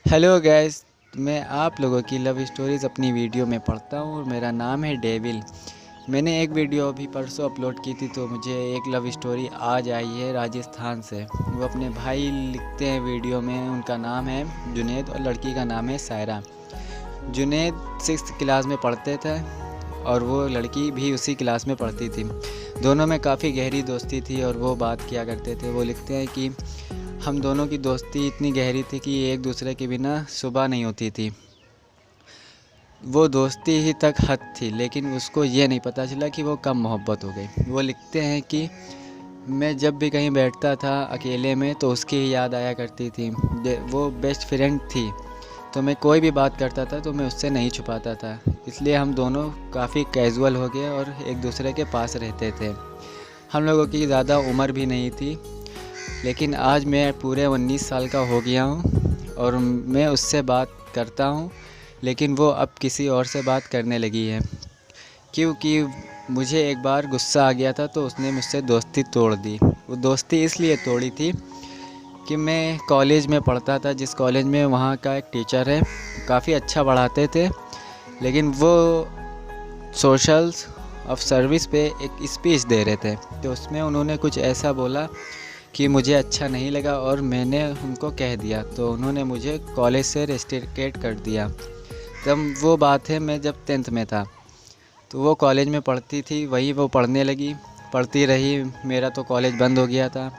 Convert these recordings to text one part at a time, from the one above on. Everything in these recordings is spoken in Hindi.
Hello guys. मैं आप लोगों की लव स्टोरीज़ अपनी वीडियो में पढ़ता हूँ और मेरा नाम है डेविल। मैंने एक वीडियो अभी परसों अपलोड की थी तो मुझे एक लव स्टोरी आज आई है राजस्थान से। वो अपने भाई लिखते हैं वीडियो में, उनका नाम है जुनैद और लड़की का नाम है सायरा। जुनैद 6th क्लास में पढ़ते थे और वो लड़की भी उसी क्लास में पढ़ती थी। दोनों में काफ़ी गहरी दोस्ती थी और वो बात किया करते थे। वो लिखते हैं कि हम दोनों की दोस्ती इतनी गहरी थी कि एक दूसरे के बिना सुबह नहीं होती थी। वो दोस्ती ही तक हद थी, लेकिन उसको ये नहीं पता चला कि वो कब मोहब्बत हो गई। वो लिखते हैं कि मैं जब भी कहीं बैठता था अकेले में तो उसकी ही याद आया करती थी। वो बेस्ट फ्रेंड थी, तो मैं कोई भी बात करता था तो मैं उससे नहीं छुपाता था। इसलिए हम दोनों काफ़ी कैजुअल हो गए और एक दूसरे के पास रहते थे। हम लोगों की ज़्यादा उम्र भी नहीं थी, लेकिन आज मैं पूरे 19 साल का हो गया हूँ और मैं उससे बात करता हूँ, लेकिन वो अब किसी और से बात करने लगी है। क्योंकि मुझे एक बार गुस्सा आ गया था तो उसने मुझसे दोस्ती तोड़ दी। वो दोस्ती इसलिए तोड़ी थी कि मैं कॉलेज में पढ़ता था, जिस कॉलेज में वहाँ का एक टीचर है, काफ़ी अच्छा पढ़ाते थे, लेकिन वो सोशल्स ऑफ सर्विस पे एक स्पीच दे रहे थे। तो उसमें उन्होंने कुछ ऐसा बोला कि मुझे अच्छा नहीं लगा और मैंने उनको कह दिया, तो उन्होंने मुझे कॉलेज से रेस्ट्रिकेट कर दिया। तब वो बात है मैं जब 10th में था, तो वो कॉलेज में पढ़ती थी, वहीं वो पढ़ने लगी, पढ़ती रही। मेरा तो कॉलेज बंद हो गया था,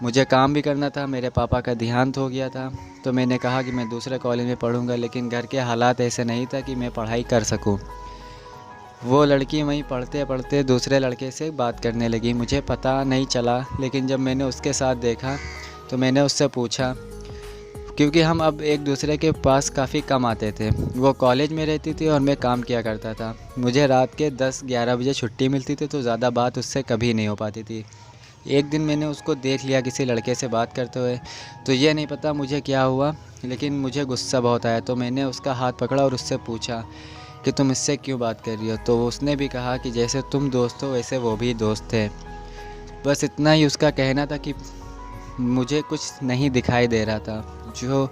मुझे काम भी करना था, मेरे पापा का देहांत हो गया था। तो मैंने कहा कि मैं दूसरे कॉलेज में पढ़ूंगा, लेकिन घर के हालात ऐसे नहीं था कि मैं पढ़ाई कर सकूं। वो लड़की वहीं पढ़ते पढ़ते दूसरे लड़के से बात करने लगी। मुझे पता नहीं चला, लेकिन जब मैंने उसके साथ देखा तो मैंने उससे पूछा, क्योंकि हम अब एक दूसरे के पास काफ़ी कम आते थे। वो कॉलेज में रहती थी और मैं काम किया करता था। मुझे रात के 10-11 बजे छुट्टी मिलती थी, तो ज़्यादा बात उससे कभी नहीं हो पाती थी। एक दिन मैंने उसको देख लिया किसी लड़के से बात करते हुए, तो ये नहीं पता मुझे क्या हुआ, लेकिन मुझे गुस्सा बहुत आया। तो मैंने उसका हाथ पकड़ा और उससे पूछा कि तुम इससे क्यों बात कर रही हो। तो उसने भी कहा कि जैसे तुम दोस्त हो वैसे वो भी दोस्त थे। बस इतना ही उसका कहना था कि मुझे कुछ नहीं दिखाई दे रहा था, जो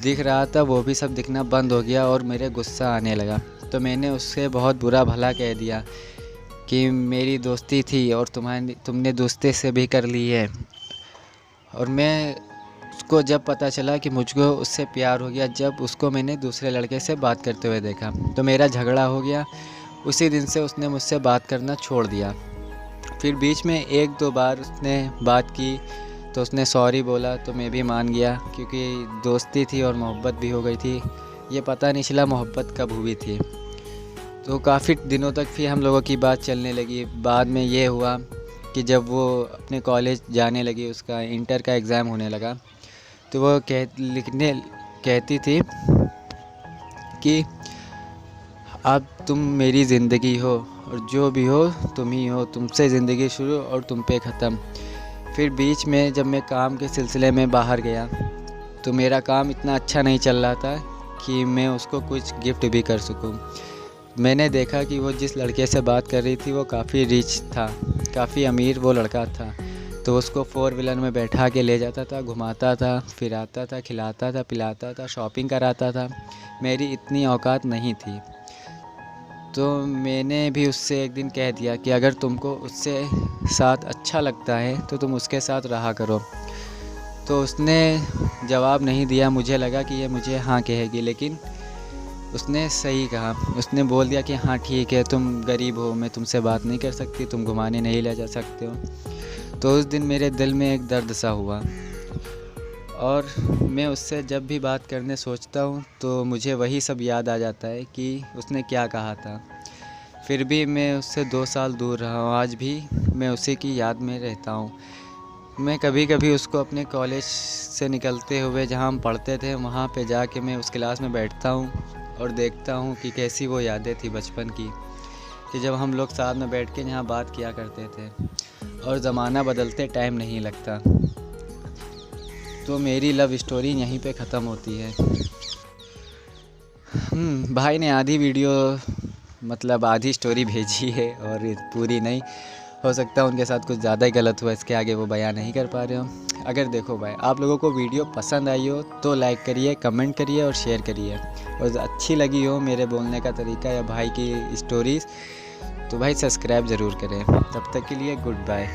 दिख रहा था वो भी सब दिखना बंद हो गया और मेरे गुस्सा आने लगा। तो मैंने उससे बहुत बुरा भला कह दिया कि मेरी दोस्ती थी और तुमने दोस्ती से भी कर ली है। और मैं उसको जब पता चला कि मुझको उससे प्यार हो गया, जब उसको मैंने दूसरे लड़के से बात करते हुए देखा, तो मेरा झगड़ा हो गया। उसी दिन से उसने मुझसे बात करना छोड़ दिया। फिर बीच में 1-2 बार उसने बात की तो उसने सॉरी बोला, तो मैं भी मान गया, क्योंकि दोस्ती थी और मोहब्बत भी हो गई थी। ये पता नहीं चला मोहब्बत कब हुई थी। तो काफ़ी दिनों तक फिर हम लोगों की बात चलने लगी। बाद में ये हुआ कि जब वो अपने कॉलेज जाने लगी, उसका इंटर का एग्ज़ाम होने लगा, तो वो कहती थी कि अब तुम मेरी ज़िंदगी हो और जो भी हो तुम ही हो, तुमसे ज़िंदगी शुरू और तुम पे ख़त्म। फिर बीच में जब मैं काम के सिलसिले में बाहर गया, तो मेरा काम इतना अच्छा नहीं चल रहा था कि मैं उसको कुछ गिफ्ट भी कर सकूं। मैंने देखा कि वो जिस लड़के से बात कर रही थी वो काफ़ी रिच था, काफ़ी अमीर वो लड़का था। तो उसको 4 व्हीलर में बैठा के ले जाता था, घुमाता था, फिराता था, खिलाता था, पिलाता था, शॉपिंग कराता था। मेरी इतनी औकात नहीं थी। तो मैंने भी उससे एक दिन कह दिया कि अगर तुमको उससे साथ अच्छा लगता है तो तुम उसके साथ रहा करो। तो उसने जवाब नहीं दिया। मुझे लगा कि ये मुझे हाँ कहेगी, लेकिन उसने सही कहा। उसने बोल दिया कि हाँ ठीक है, तुम गरीब हो, मैं तुमसे बात नहीं कर सकती, तुम घुमाने नहीं ले जा सकते हो। तो उस दिन मेरे दिल में एक दर्द सा हुआ और मैं उससे जब भी बात करने सोचता हूँ तो मुझे वही सब याद आ जाता है कि उसने क्या कहा था। फिर भी मैं उससे 2 साल दूर रहा हूँ, आज भी मैं उसी की याद में रहता हूँ। मैं कभी कभी उसको अपने कॉलेज से निकलते हुए जहाँ हम पढ़ते थे वहाँ पे जाके मैं उस क्लास में बैठता हूँ और देखता हूँ कि कैसी वो यादें थी बचपन की, कि जब हम लोग साथ में बैठ के यहाँ बात किया करते थे। और ज़माना बदलते टाइम नहीं लगता। तो मेरी लव स्टोरी यहीं पे ख़त्म होती है। भाई ने आधी वीडियो मतलब आधी स्टोरी भेजी है और पूरी नहीं। हो सकता है उनके साथ कुछ ज़्यादा ही गलत हुआ, इसके आगे वो बयान नहीं कर पा रहे हो। अगर देखो भाई आप लोगों को वीडियो पसंद आई हो तो लाइक करिए, कमेंट करिए और शेयर करिए, और अच्छी लगी हो मेरे बोलने का तरीका या भाई की स्टोरीज़ तो भाई सब्सक्राइब ज़रूर करें। तब तक के लिए गुड बाय।